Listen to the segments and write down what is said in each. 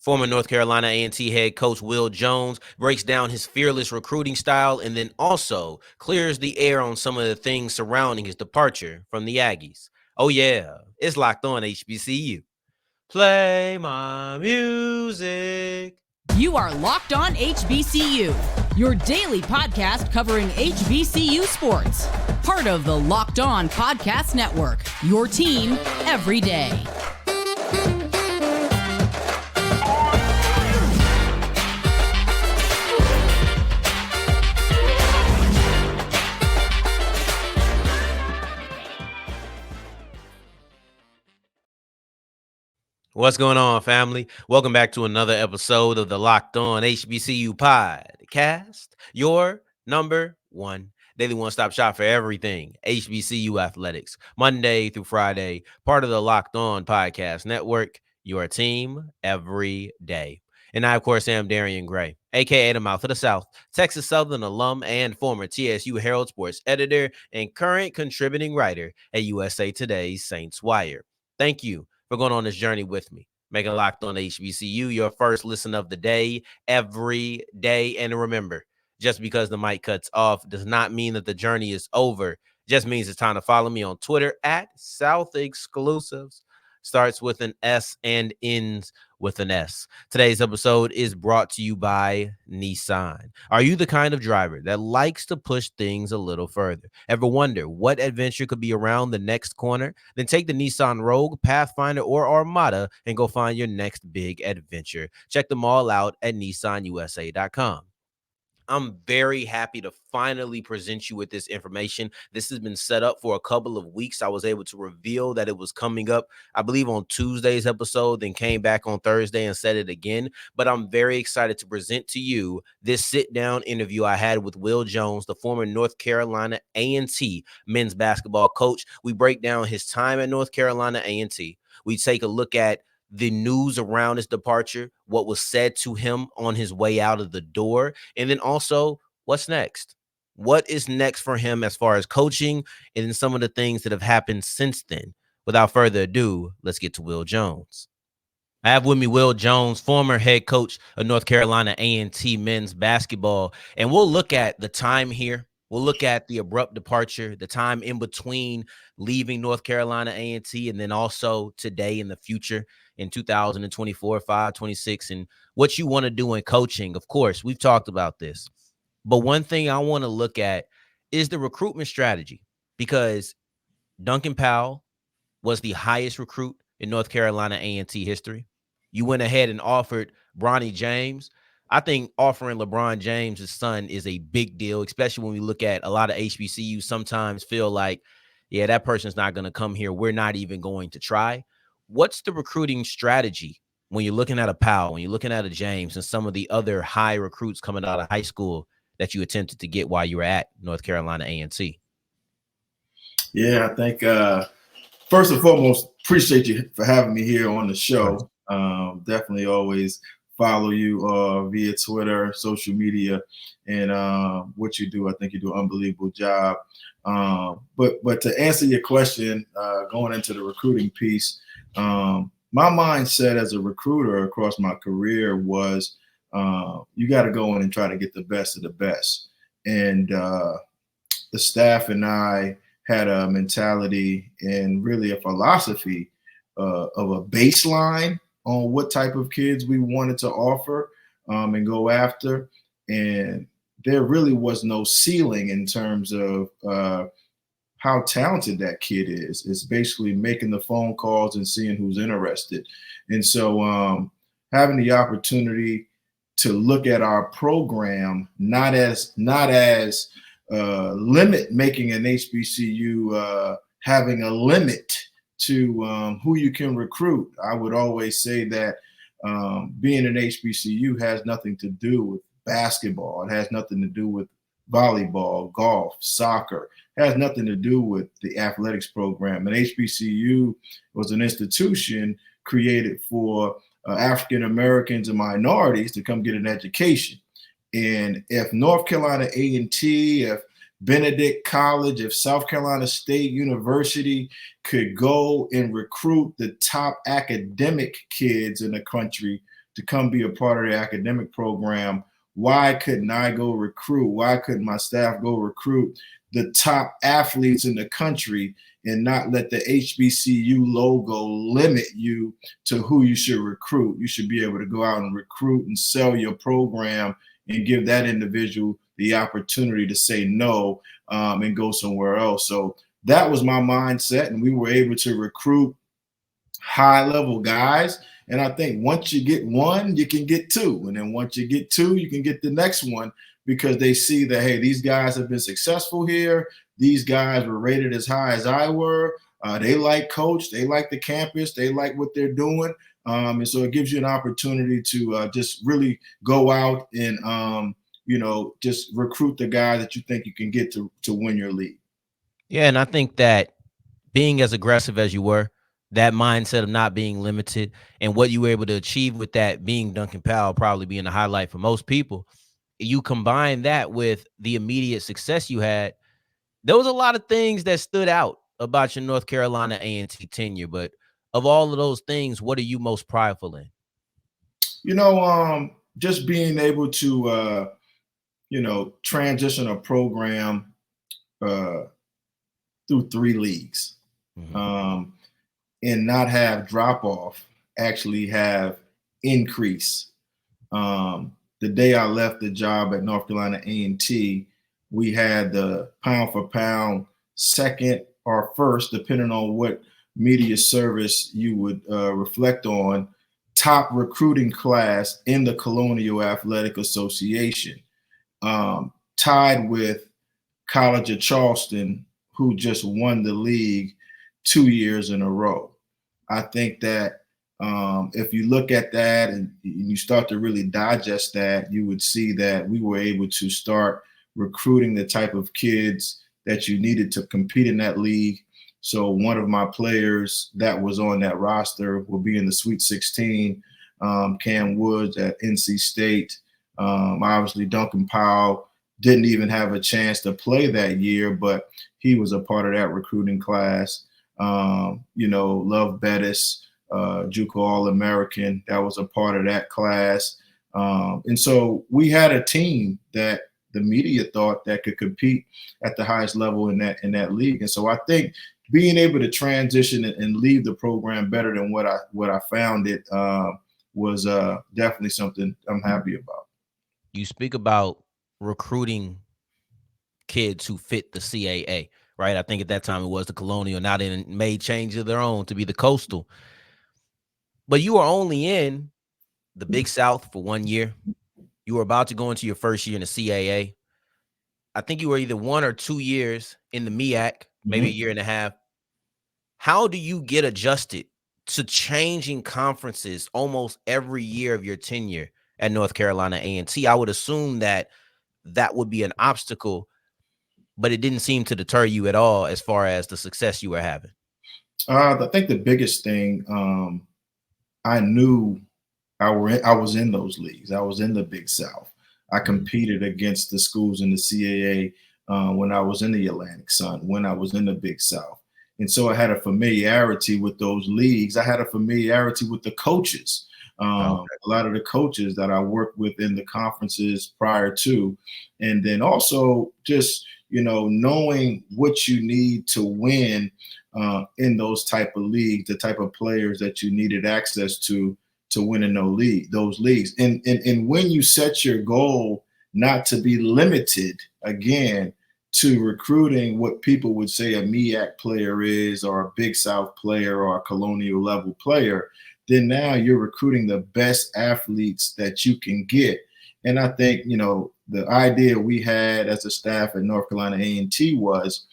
Former North Carolina A&T head coach Will Jones breaks down his fearless recruiting style and then also clears the air on some of the things surrounding his departure from the Aggies. Oh yeah, it's Locked On HBCU. Play my music. You are Locked On HBCU, your daily podcast covering HBCU sports. Part of the Locked On Podcast Network, your team every day. What's going on, family? Welcome back to another episode of the Locked On HBCU podcast, your number one daily one-stop shop for everything HBCU athletics, Monday through Friday, part of the Locked On Podcast Network, your team every day. And I, of course, am Darian Gray, a.k.a. the Mouth of the South, Texas Southern alum and former TSU Herald Sports editor and current contributing writer at USA Today's Saints Wire. Thank you for going on this journey with me, making Locked On HBCU your first listen of the day, every day. And remember, just because the mic cuts off does not mean that the journey is over. It just means it's time to follow me on Twitter at South Exclusives. Starts with an S and ends with an S. Today's episode is brought to you by Nissan. Are you the kind of driver that likes to push things a little further? Ever wonder what adventure could be around the next corner? Then take the Nissan Rogue, Pathfinder, or Armada and go find your next big adventure. Check them all out at nissanusa.com. I'm very happy to finally present you with this information. This has been set up for a couple of weeks. I was able to reveal that it was coming up, I believe, on Tuesday's episode, then came back on Thursday and said it again. But I'm very excited to present to you this sit-down interview I had with Will Jones, the former North Carolina A&T men's basketball coach. We break down his time at North Carolina A&T. We take a look at the news around his departure, what was said to him on his way out of the door, and then also what's next. What is next for him as far as coaching and then some of the things that have happened since then. Without further ado, let's get to Will Jones. I have with me Will Jones, former head coach of North Carolina A&T men's basketball, and we'll look at the time here. We'll look at the abrupt departure, the time in between leaving North Carolina A&T and then also today in the future in 2024, 5, 26, and what you want to do in coaching. Of course, we've talked about this. But one thing I want to look at is the recruitment strategy, because Duncan Powell was the highest recruit in North Carolina A&T history. You went ahead and offered Bronny James. I think offering LeBron James' son is a big deal, especially when we look at a lot of HBCUs sometimes feel like, yeah, that person's not going to come here. We're not even going to try. What's the recruiting strategy when you're looking at a Powell, when you're looking at a James and some of the other high recruits coming out of high school that you attempted to get while you were at North Carolina A&T? Yeah, I think first and foremost, appreciate you for having me here on the show. Definitely always follow you via Twitter, social media, and what you do. I think you do an unbelievable job. But to answer your question, going into the recruiting piece, my mindset as a recruiter across my career was you got to go in and try to get the best of the best. And the staff and I had a mentality and really a philosophy of a baseline on what type of kids we wanted to offer and go after. And there really was no ceiling in terms of how talented that kid is. It's basically making the phone calls and seeing who's interested. And so having the opportunity to look at our program, not as limit making an HBCU having a limit to who you can recruit. I would always say that being an HBCU has nothing to do with basketball. It has nothing to do with volleyball, golf, soccer. It has nothing to do with the athletics program. An HBCU was an institution created for African Americans and minorities to come get an education. And if North Carolina A&T, if Benedict College, if South Carolina State University could go and recruit the top academic kids in the country to come be a part of the academic program. Why couldn't I go recruit? Why couldn't my staff go recruit the top athletes in the country and not let the HBCU logo limit you to who you should recruit? You should be able to go out and recruit and sell your program and give that individual the opportunity to say no and go somewhere else. So that was my mindset, and we were able to recruit high-level guys. And I think once you get one, you can get two. And then once you get two, you can get the next one, because they see that, hey, these guys have been successful here. These guys were rated as high as I were. They like coach. They like the campus. They like what they're doing. And so it gives you an opportunity to just really go out and, just recruit the guy that you think you can get to win your league. Yeah, and I think that being as aggressive as you were, that mindset of not being limited, and what you were able to achieve with that, being Duncan Powell probably being the highlight for most people, you combine that with the immediate success you had. There was a lot of things that stood out about your North Carolina A&T tenure, but of all of those things, what are you most prideful in? Just being able to, transition a program through 3 leagues, and not have drop off, actually have increase. The day I left the job at North Carolina A&T, we had the pound for pound second or first, depending on what media service you would reflect on, top recruiting class in the Colonial Athletic Association, tied with College of Charleston, who just won the league 2 years in a row. I think that if you look at that and you start to really digest that, you would see that we were able to start recruiting the type of kids that you needed to compete in that league. So one of my players that was on that roster will be in the Sweet 16, Cam Woods at NC State. Obviously, Duncan Powell didn't even have a chance to play that year, but he was a part of that recruiting class. Love Bettis, JUCO All-American, that was a part of that class. And so we had a team that the media thought that could compete at the highest level in that league. And so I think being able to transition and leave the program better than what I found it was definitely something I'm happy about. You speak about recruiting kids who fit the CAA, right? I think at that time it was the Colonial. Now they made changes of their own to be the Coastal. But you were only in the Big South for 1 year. You were about to go into your first year in the CAA. I think you were either 1 or 2 years in the MEAC, maybe a year and a half. How do you get adjusted to changing conferences almost every year of your tenure at North Carolina A&T? I would assume that would be an obstacle, but it didn't seem to deter you at all as far as the success you were having. I think the biggest thing, I knew I was in those leagues. I was in the Big South. I competed against the schools in the CAA when I was in the Atlantic Sun, when I was in the Big South. And so I had a familiarity with those leagues. I had a familiarity with the coaches. A lot of the coaches that I worked with in the conferences prior to. And then also just, knowing what you need to win in those type of leagues, the type of players that you needed access to win in those leagues. And when you set your goal not to be limited, again, to recruiting what people would say a MEAC player is, or a Big South player, or a colonial level player, then now you're recruiting the best athletes that you can get. And I think, the idea we had as a staff at North Carolina A&T was,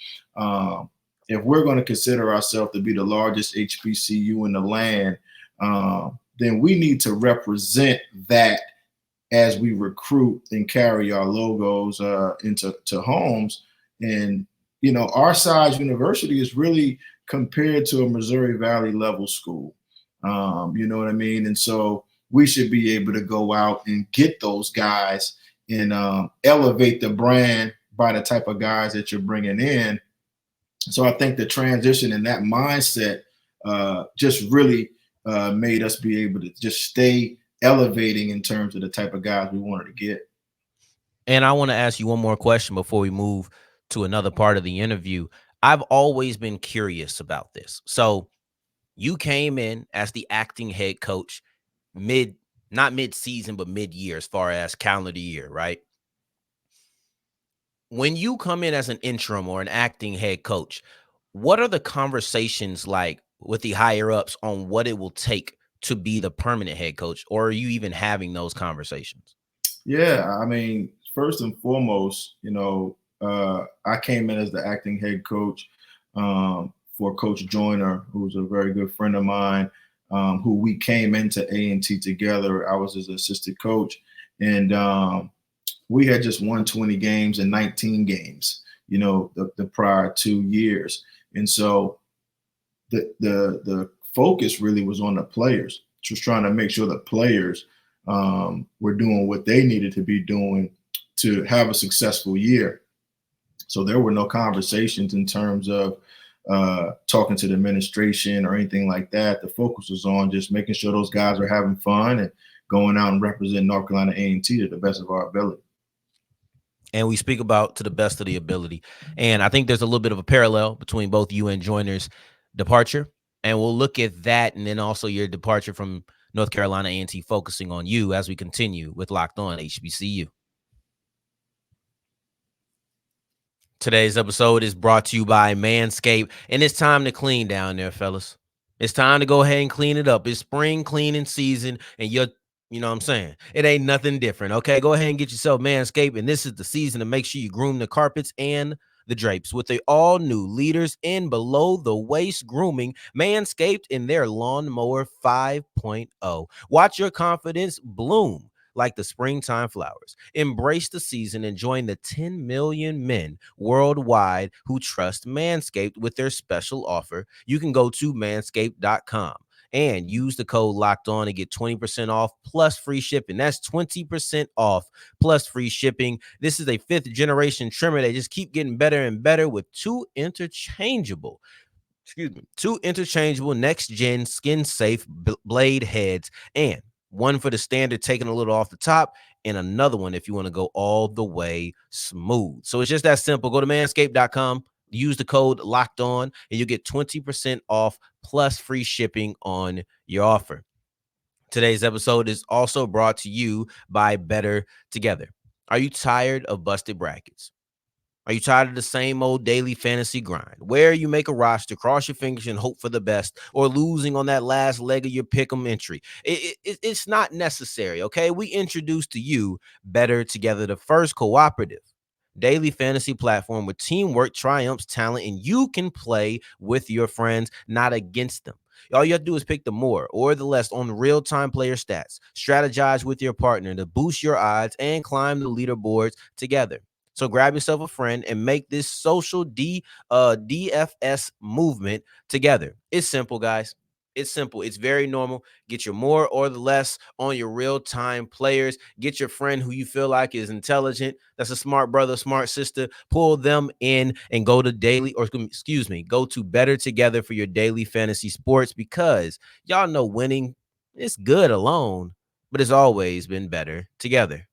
if we're going to consider ourselves to be the largest HBCU in the land, then we need to represent that as we recruit and carry our logos into homes. And, our size university is really compared to a Missouri Valley level school. You know what I mean? And so we should be able to go out and get those guys and elevate the brand by the type of guys that you're bringing in. So I think the transition and that mindset just really made us be able to just stay elevating in terms of the type of guys we wanted to get. And I want to ask you one more question before we move to another part of the interview. I've always been curious about this. So you came in as the acting head coach not mid-season, but mid-year as far as calendar year, right? When you come in as an interim or an acting head coach, what are the conversations like with the higher ups on what it will take to be the permanent head coach? Or are you even having those conversations? Yeah, I mean, first and foremost, I came in as the acting head coach for Coach Joyner, who's a very good friend of mine, who we came into A&T together. I was his assistant coach, and we had just won 20 games in 19 games, the prior 2 years. And so the focus really was on the players, just trying to make sure the players were doing what they needed to be doing to have a successful year. So there were no conversations in terms of talking to the administration or anything like that. The focus was on just making sure those guys are having fun and going out and representing North Carolina A&T to the best of our ability. And we speak about to the best of the ability. And I think there's a little bit of a parallel between both you and Joyner's departure. And we'll look at that and then also your departure from North Carolina A&T, focusing on you as we continue with Locked On HBCU. Today's episode is brought to you by Manscaped, and it's time to clean down there, fellas. It's time to go ahead and clean it up. It's spring cleaning season, and you know what I'm saying? It ain't nothing different, okay? Go ahead and get yourself Manscaped, and this is the season to make sure you groom the carpets and the drapes with the all-new leaders in below-the-waist grooming, Manscaped in their Lawnmower 5.0. Watch your confidence bloom like the springtime flowers. Embrace the season and join the 10 million men worldwide who trust Manscaped with their special offer. You can go to manscaped.com and use the code Locked On to get 20% off plus free shipping. That's 20% off plus free shipping. This is a 5th generation trimmer. They just keep getting better and better with two interchangeable next gen skin safe blade heads, and one for the standard, taking a little off the top, and another one if you want to go all the way smooth. So it's just that simple. Go to manscaped.com, use the code Locked On, and you'll get 20% off plus free shipping on your offer. Today's episode is also brought to you by Bettor Together. Are you tired of busted brackets? Are you tired of the same old daily fantasy grind where you make a roster, cross your fingers, and hope for the best, or losing on that last leg of your pick'em entry? It's not necessary, okay? We introduce to you Bettor Together, the first cooperative daily fantasy platform where teamwork triumphs talent, and you can play with your friends, not against them. All you have to do is pick the more or the less on the real-time player stats. Strategize with your partner to boost your odds and climb the leaderboards together. So grab yourself a friend and make this social DFS movement together. It's simple, guys. It's simple. It's very normal. Get your more or the less on your real-time players. Get your friend who you feel like is intelligent, that's a smart brother, smart sister. Pull them in and go to go to Bettor Together for your daily fantasy sports, because y'all know winning is good alone, but it's always been better together.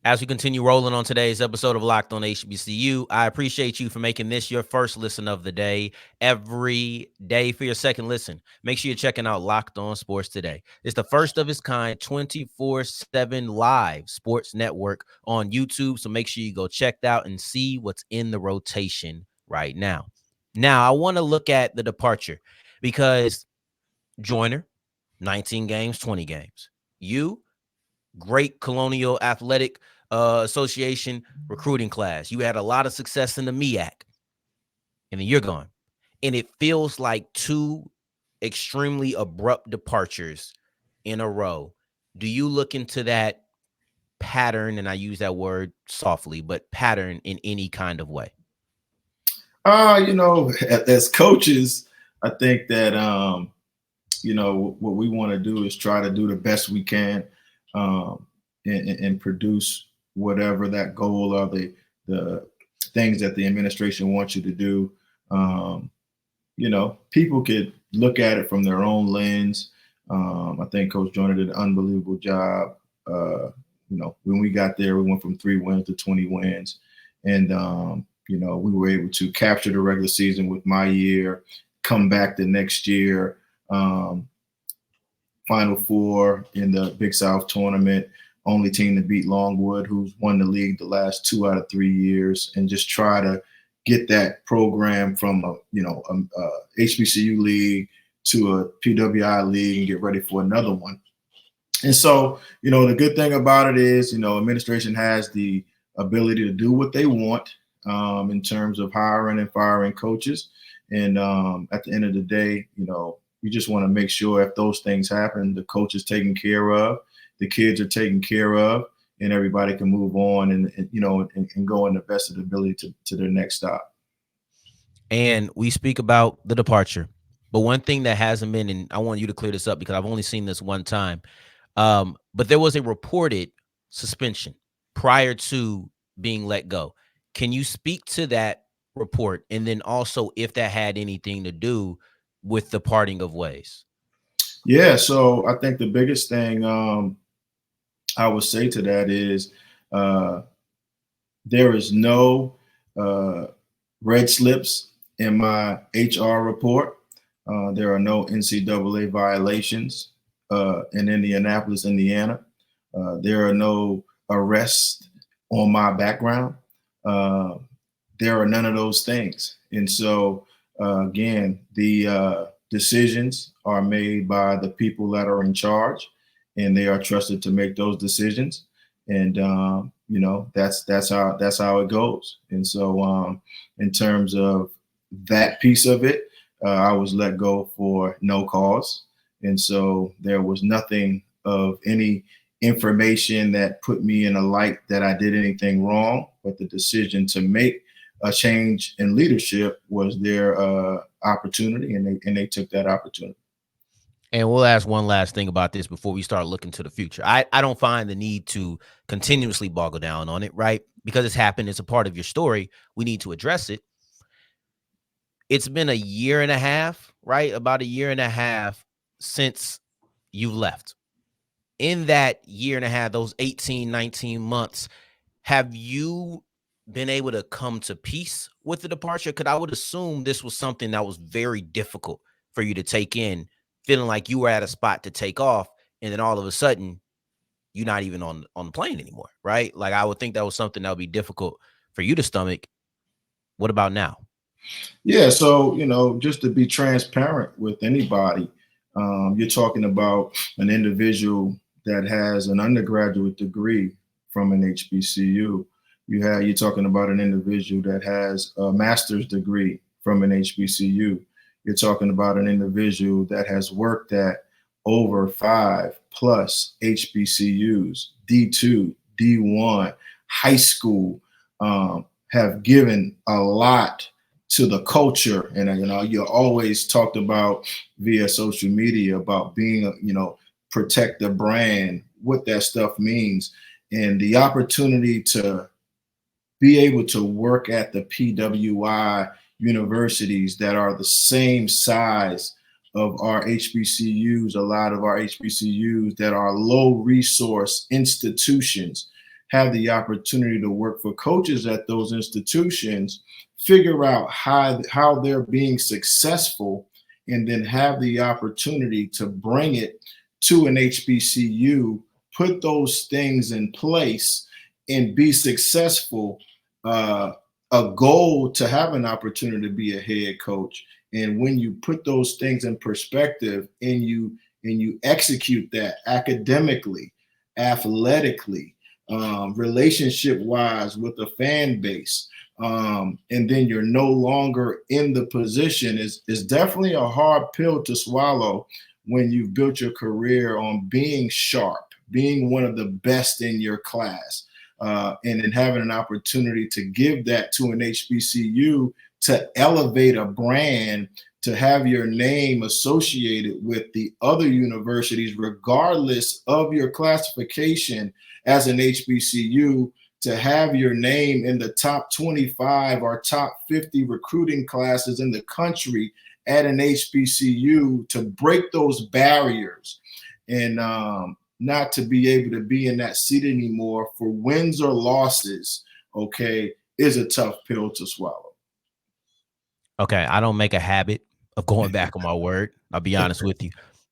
As we continue rolling on today's episode of Locked On HBCU, I appreciate you for making this your first listen of the day. Every day for your second listen, make sure you're checking out Locked On Sports Today. It's the first of its kind 24/7 live sports network on YouTube, so make sure you go check it out and see what's in the rotation right now. Now, I want to look at the departure, because Joyner, 19 games, 20 games. You, great Colonial Athletic Association recruiting class. You had a lot of success in the MEAC, and then you're gone. And it feels like two extremely abrupt departures in a row. Do you look into that pattern, and I use that word softly, but pattern in any kind of way? As coaches, I think that, what we want to do is try to do the best we can and produce whatever that goal or the things that the administration wants you to do. People could look at it from their own lens I think Coach Joyner did an unbelievable job. When we got there, we went from 3 wins to 20 wins. And, we were able to capture the regular season with my year, come back the next year, Final Four in the Big South tournament, only team to beat Longwood, who's won the league the last 2 out of 3 years, and just try to get that program from a HBCU league to a PWI league and get ready for another one. And so, the good thing about it is, administration has the ability to do what they want in terms of hiring and firing coaches. And at the end of the day, you just want to make sure if those things happen, the coach is taken care of, the kids are taken care of, and everybody can move on and go in the best of the ability to their next stop. And we speak about the departure, but one thing that hasn't been, and I want you to clear this up because I've only seen this one time, but there was a reported suspension prior to being let go. Can you speak to that report? And then also if that had anything to do with the parting of ways? Yeah. So I think the biggest thing I would say to that is there is no red slips in my HR report. There are no NCAA violations in Indianapolis, Indiana. There are no arrests on my background. There are none of those things. And so, again, the decisions are made by the people that are in charge, and they are trusted to make those decisions. And, that's how it goes. And so in terms of that piece of it, I was let go for no cause. And so there was nothing of any information that put me in a light that I did anything wrong, but the decision to make a change in leadership was their opportunity, and they took that opportunity. And we'll ask one last thing about this before we start looking to the future. I don't find the need to continuously boggle down on it, right? Because it's happened. It's a part of your story. We need to address it. It's been a year and a half, right? About a year and a half since you left. In that year and a half, those 18, 19 months, have you been able to come to peace with the departure? Because I would assume this was something that was very difficult for you to take in, feeling like you were at a spot to take off, and then all of a sudden, you're not even on the plane anymore, right? Like, I would think that was something that would be difficult for you to stomach. What about now? Yeah, so, just to be transparent with anybody, you're talking about an individual that has an undergraduate degree from an HBCU. You're talking about an individual that has a master's degree from an HBCU. You're talking about an individual that has worked at over 5+ HBCUs, D2, D1, high school, have given a lot to the culture. And, you always talked about via social media about being, protect the brand, what that stuff means. And the opportunity to be able to work at the PWI universities that are the same size of our HBCUs, a lot of our HBCUs that are low resource institutions, have the opportunity to work for coaches at those institutions, figure out how they're being successful, and then have the opportunity to bring it to an HBCU, put those things in place and be successful. A goal to have an opportunity to be a head coach. And when you put those things in perspective and you execute that academically, athletically, relationship wise with the fan base, and then you're no longer in the position, is definitely a hard pill to swallow when you've built your career on being sharp, being one of the best in your class, and then having an opportunity to give that to an HBCU to elevate a brand, to have your name associated with the other universities, regardless of your classification as an HBCU, to have your name in the top 25 or top 50 recruiting classes in the country at an HBCU, to break those barriers and not to be able to be in that seat anymore for wins or losses, okay, is a tough pill to swallow. Okay, I don't make a habit of going back on my word. I'll be honest with you,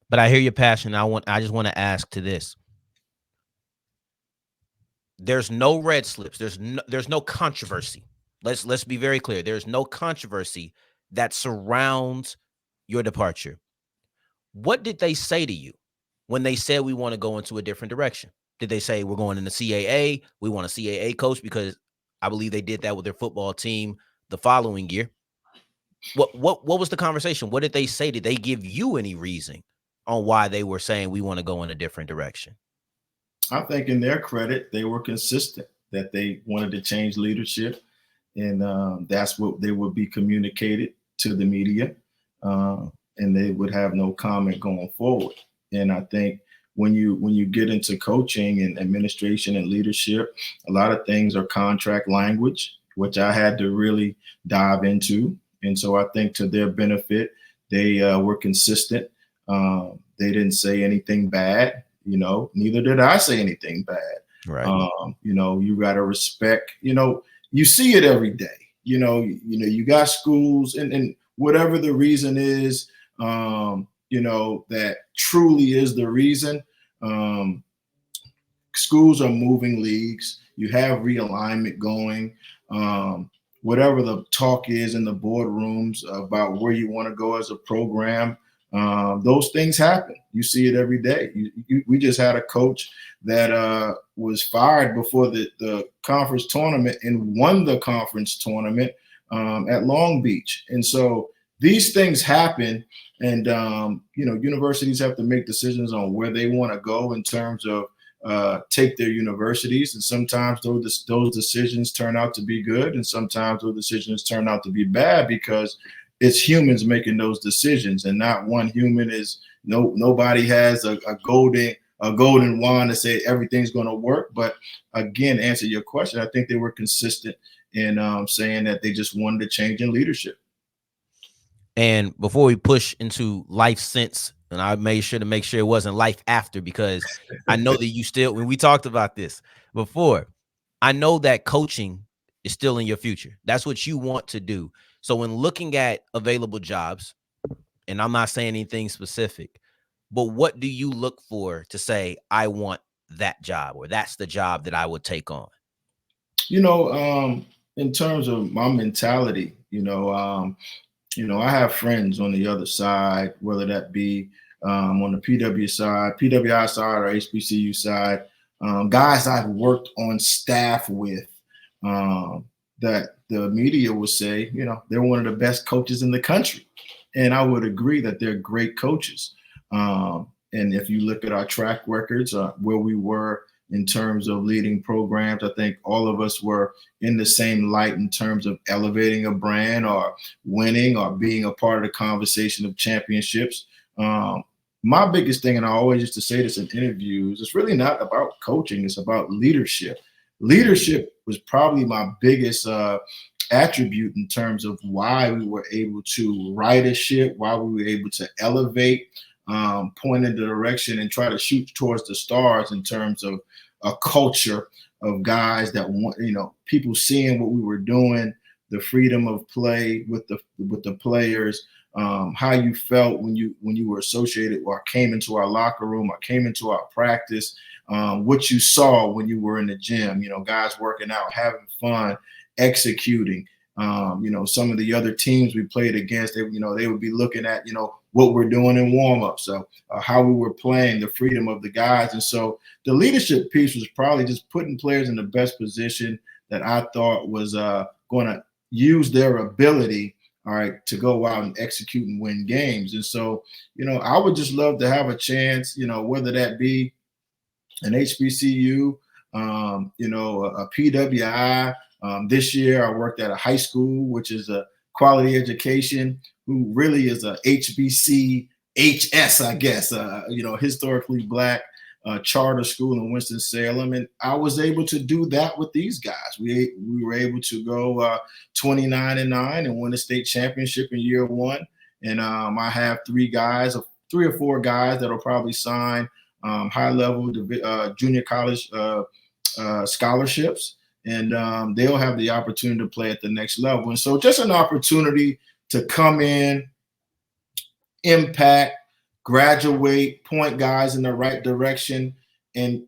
but I hear your passion. I just want to ask to this. There's no red slips. There's no controversy. Let's be very clear. There's no controversy that surrounds your departure. What did they say to you when they said we want to go into a different direction? Did they say we're going in the CAA? We want a CAA coach? Because I believe they did that with their football team the following year. What was the conversation? What did they say? Did they give you any reason on why they were saying we want to go in a different direction? I think in their credit, they were consistent that they wanted to change leadership, and that's what they would be communicated to the media, and they would have no comment going forward. And I think when you get into coaching and administration and leadership, a lot of things are contract language, which I had to really dive into. And so I think to their benefit, they were consistent. They didn't say anything bad, neither did I say anything bad. Right. You got to respect, you see it every day, you got schools and whatever the reason is, that truly is the reason. Schools are moving leagues. You have realignment going. Whatever the talk is in the boardrooms about where you want to go as a program, those things happen. You see it every day. We just had a coach that was fired before the conference tournament and won the conference tournament at Long Beach. And so these things happen, and universities have to make decisions on where they want to go in terms of take their universities, and sometimes those decisions turn out to be good, and sometimes those decisions turn out to be bad because it's humans making those decisions, and not one human is nobody has a golden wand to say everything's going to work. But again, to answer your question, I think they were consistent in saying that they just wanted to change in leadership. And before we push into life since, and I made sure to make sure it wasn't life after, because I know that you still, when we talked about this before, I know that coaching is still in your future. That's what you want to do. So when looking at available jobs, and I'm not saying anything specific, but what do you look for to say, I want that job, or that's the job that I would take on? In terms of my mentality, I have friends on the other side, whether that be on the PWI side or HBCU side, guys I've worked on staff with, that the media would say, they're one of the best coaches in the country. And I would agree that they're great coaches. And if you look at our track records, where we were in terms of leading programs, I think all of us were in the same light in terms of elevating a brand or winning or being a part of the conversation of championships. My biggest thing, and I always used to say this in interviews, it's really not about coaching, it's about leadership. Leadership was probably my biggest attribute in terms of why we were able to right a ship, why we were able to elevate, point in the direction and try to shoot towards the stars in terms of a culture of guys that want, people seeing what we were doing, the freedom of play with the players, how you felt when you were associated or came into our locker room or came into our practice, what you saw when you were in the gym, guys working out, having fun, executing. Some of the other teams we played against, they would be looking at, what we're doing in warm-up. So how we were playing, the freedom of the guys. And so the leadership piece was probably just putting players in the best position that I thought was going to use their ability, all right, to go out and execute and win games. And so, I would just love to have a chance, whether that be an HBCU, a PWI. This year I worked at a high school, which is a quality education, who really is a HBCHS, I guess, historically Black charter school in Winston-Salem. And I was able to do that with these guys. We were able to go 29-9 and win a state championship in year one. And I have three or four guys that'll probably sign high-level junior college scholarships, and they'll have the opportunity to play at the next level. And so just an opportunity to come in, impact, graduate, point guys in the right direction, and,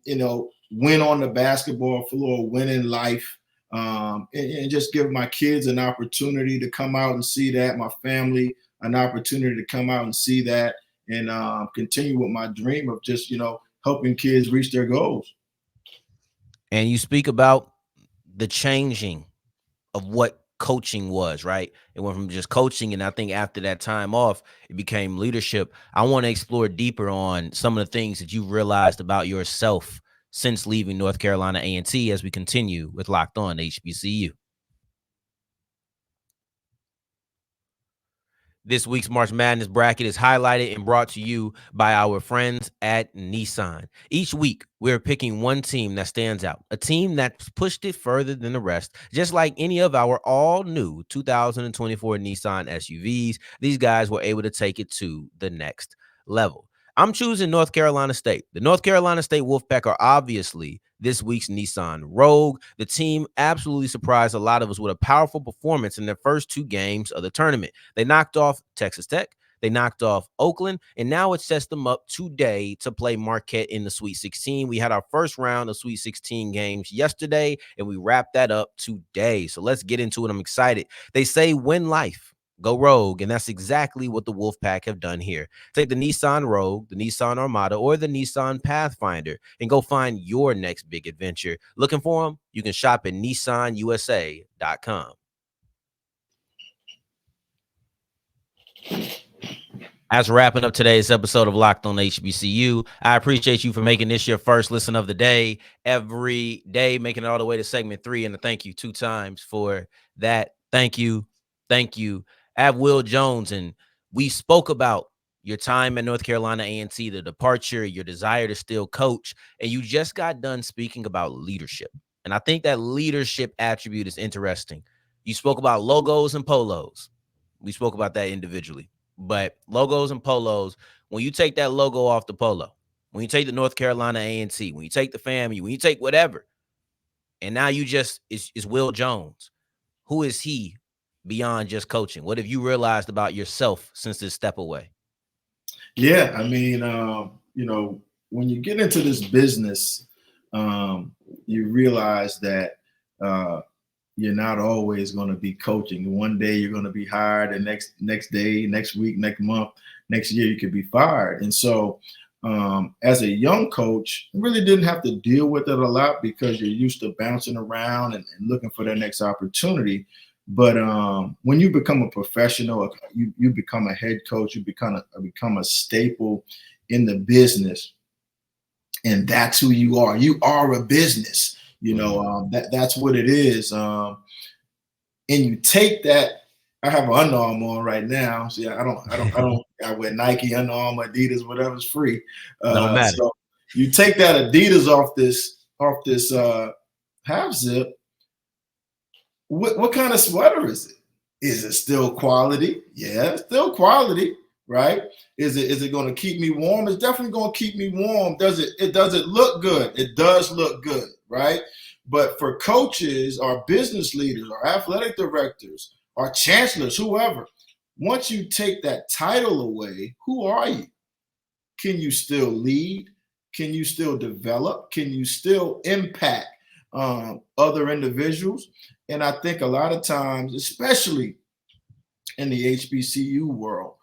win on the basketball floor, win in life, and just give my kids an opportunity to come out and see that, my family an opportunity to come out and see that, and continue with my dream of just, helping kids reach their goals. And you speak about the changing of what coaching was, right? It went from just coaching, and I think after that time off, it became leadership. I want to explore deeper on some of the things that you've realized about yourself since leaving North Carolina A&T as we continue with Locked On HBCU. This week's March Madness bracket is highlighted and brought to you by our friends at Nissan. Each week, we're picking one team that stands out, a team that's pushed it further than the rest. Just like any of our all-new 2024 Nissan SUVs, these guys were able to take it to the next level. I'm choosing North Carolina State. The North Carolina State Wolfpack are obviously this week's Nissan Rogue. The team absolutely surprised a lot of us with a powerful performance in their first two games of the tournament. They knocked off Texas Tech, they knocked off Oakland, and now it sets them up today to play Marquette in the Sweet 16. We had our first round of Sweet 16 games yesterday, and we wrapped that up today. So let's get into it. I'm excited. They say win life, go Rogue, and that's exactly what the Wolfpack have done here. Take the Nissan Rogue, the Nissan Armada, or the Nissan Pathfinder and go find your next big adventure. Looking for them? You can shop at nissanusa.com. As we're wrapping up today's episode of Locked On HBCU, I appreciate you for making this your first listen of the day every day, making it all the way to segment 3. And thank you 2 times for that. Thank you. Thank you. I have Will Jones, and we spoke about your time at North Carolina A&T, the departure, your desire to still coach, and you just got done speaking about leadership. And I think that leadership attribute is interesting. You spoke about logos and polos. We spoke about that individually. But logos and polos, when you take that logo off the polo, when you take the North Carolina A&T, when you take the FAMU, when you take whatever, and now you just is Will Jones. Who is he beyond just coaching? What have you realized about yourself since this step away? Yeah, I mean, when you get into this business, you realize that you're not always going to be coaching. One day you're going to be hired, and next day, next week, next month, next year you could be fired. And so as a young coach, I really didn't have to deal with it a lot because you're used to bouncing around and looking for their next opportunity. But when you become a professional, you become a head coach, you become a staple in the business, and that's who you are. You are a business. That's what it is. And you take that. I have an Under Armour on right now. So yeah, I wear Nike, Under Armour, Adidas, whatever's free. Don't matter. So you take that Adidas off this half zip. What kind of sweater is it? Is it still quality? Yeah, it's still quality, right? Is it going to keep me warm? It's definitely going to keep me warm. Does it look good? It does look good, right? But for coaches, our business leaders, our athletic directors, our chancellors, whoever, once you take that title away, who are you? Can you still lead? Can you still develop? Can you still impact other individuals? And I think a lot of times, especially in the HBCU world,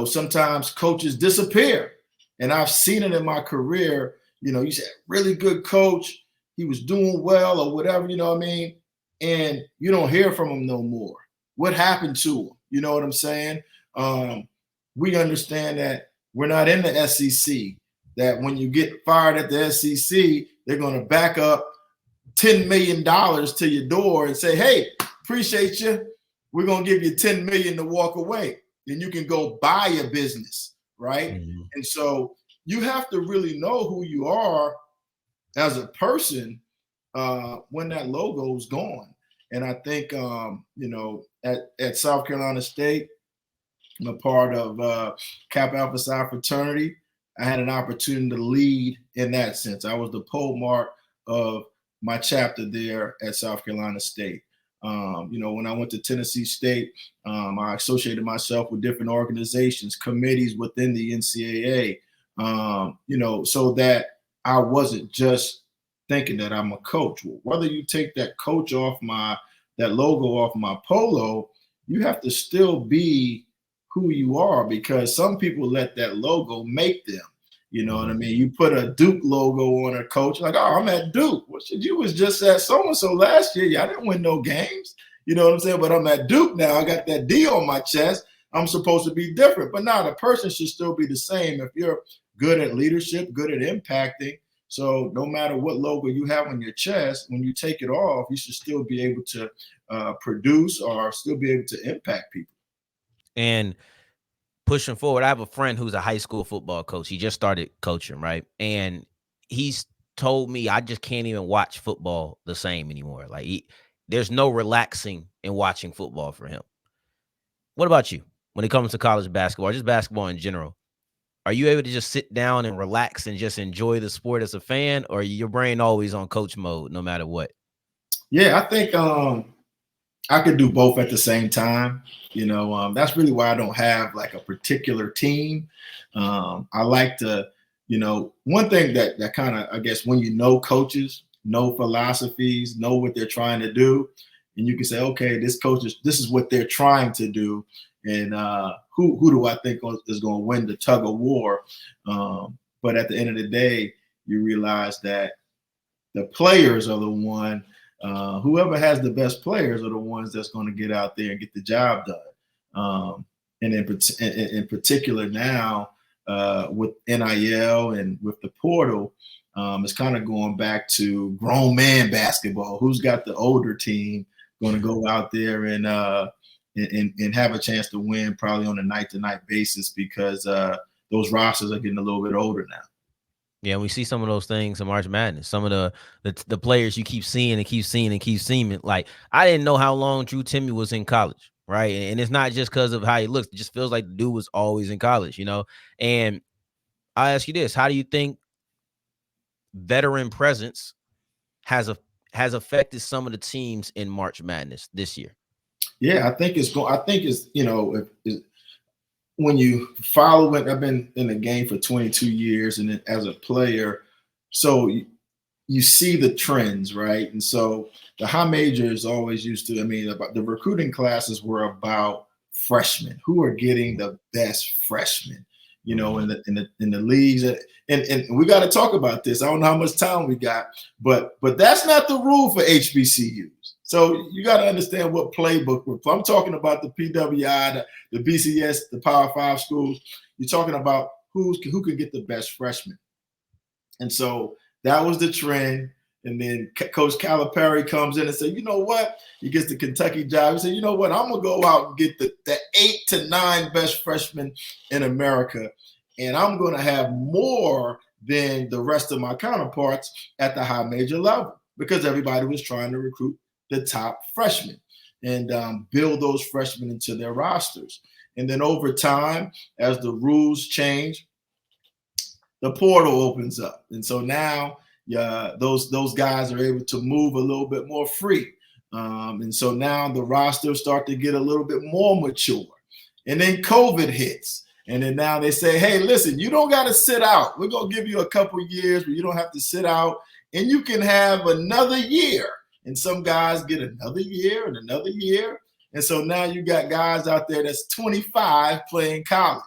sometimes coaches disappear. And I've seen it in my career. You said really good coach, he was doing well or whatever, you know what I mean? And you don't hear from him no more. What happened to him? You know what I'm saying? We understand that we're not in the SEC, that when you get fired at the SEC, they're going to back up $10 million to your door and say, hey, appreciate you. We're going to give you $10 million to walk away. Then you can go buy a business, right? Mm-hmm. And so you have to really know who you are as a person when that logo is gone. And I think, at South Carolina State, I'm a part of Kappa Alpha Psi fraternity. I had an opportunity to lead in that sense. I was the pole mark of my chapter there at South Carolina State. When I went to Tennessee State, I associated myself with different organizations, committees within the NCAA, so that I wasn't just thinking that I'm a coach. Whether you take that coach that logo off my polo, you have to still be who you are, because some people let that logo make them. You know what I mean? You put a Duke logo on a coach, like, oh, I'm at Duke. Well, shit, you was just at so-and-so last year. Yeah, I didn't win no games. You know what I'm saying? But I'm at Duke now. I got that D on my chest. I'm supposed to be different. But now the person should still be the same if you're good at leadership, good at impacting. So no matter what logo you have on your chest, when you take it off, you should still be able to produce or still be able to impact people. And pushing forward, I have a friend who's a high school football coach. He just started coaching, right? And he's told me I just can't even watch football the same anymore. Like there's no relaxing in watching football for him. What about you when it comes to college basketball or just basketball in general? Are you able to just sit down and relax and just enjoy the sport as a fan, or your brain always on coach mode no matter what? Yeah, I think I could do both at the same time. That's really why I don't have like a particular team. I like to, one thing that kind of, I guess, when coaches, know philosophies, know what they're trying to do, and you can say, okay, this is what they're trying to do, and who do I think is going to win the tug of war? But at the end of the day, you realize that the players are the one. Whoever has the best players are the ones that's going to get out there and get the job done. And in particular now with NIL and with the portal, it's kind of going back to grown man basketball. Who's got the older team going to go out there and have a chance to win, probably on a night-to-night basis, because those rosters are getting a little bit older now. Yeah, we see some of those things in March Madness. Some of the players you keep seeing and keep seeing and keep seeing. Like, I didn't know how long Drew Timme was in college, right? And it's not just because of how he looks. It just feels like the dude was always in college, And I ask you this: how do you think veteran presence has affected some of the teams in March Madness this year? Yeah, I think it's when you follow it. I've been in the game for 22 years, and then as a player, so you see the trends, right? And so the high majors always used to, about the recruiting classes were about freshmen, who are getting the best freshmen, in the leagues. And we got to talk about this. I don't know how much time we got, but that's not the rule for HBCUs. So you got to understand what playbook I'm talking about. The PWI, the BCS, the Power 5 schools. You're talking about who can get the best freshmen. And so that was the trend. And then Coach Calipari comes in and says, you know what? He gets the Kentucky job. He said, you know what? I'm going to go out and get the 8 to 9 best freshmen in America. And I'm going to have more than the rest of my counterparts at the high major level, because everybody was trying to recruit the top freshmen and build those freshmen into their rosters. And then over time, as the rules change, the portal opens up. And so now those guys are able to move a little bit more free. And so now the rosters start to get a little bit more mature. And then COVID hits. And then now they say, hey, listen, you don't got to sit out. We're going to give you a couple of years where you don't have to sit out, and you can have another year. And some guys get another year and another year. And so now you got guys out there that's 25 playing college.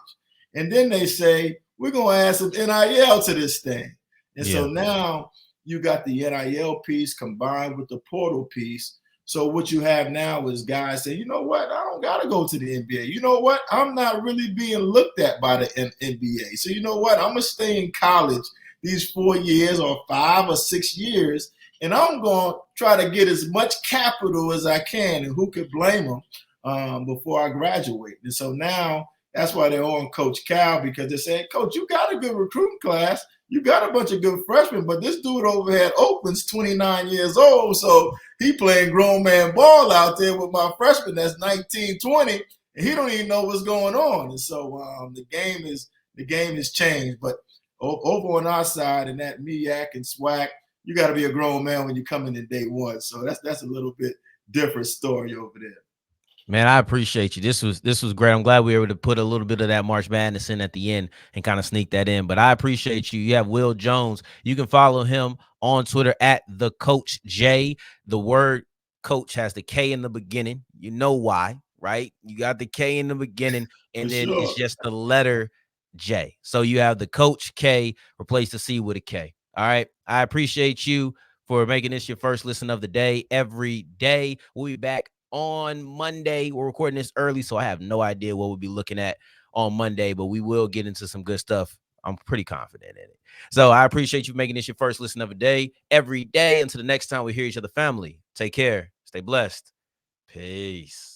And then they say, we're going to add some NIL to this thing. And so now you got the NIL piece combined with the portal piece. So what you have now is guys saying, you know what, I don't got to go to the NBA. You know what, I'm not really being looked at by the NBA. So you know what, I'm going to stay in college these 4 years or 5 or 6 years, and I'm going to try to get as much capital as I can, and who could blame them before I graduate. And so now that's why they're on Coach Cal, because they're saying, Coach, you got a good recruiting class. You got a bunch of good freshmen, but this dude over here at Oakland's 29 years old, so he playing grown man ball out there with my freshman that's 19, 20, and he don't even know what's going on. And so the game is changed. But over on our side and that MEAC and SWAC, you got to be a grown man when you come in day one. So that's a little bit different story over there. Man, I appreciate you. This was great. I'm glad we were able to put a little bit of that March Madness in at the end and kind of sneak that in. But I appreciate you. You have Will Jones. You can follow him on Twitter at the Coach J. The word coach has the K in the beginning. You know why, right? You got the K in the beginning, and then it's just the letter J. So you have the Coach K, replace the C with a K. All right. I appreciate you for making this your first listen of the day. Every day we'll be back on Monday. We're recording this early, so I have no idea what we'll be looking at on Monday, but we will get into some good stuff. I'm pretty confident in it. So I appreciate you making this your first listen of the day. Every day. Until the next time we hear each other, family, take care. Stay blessed. Peace.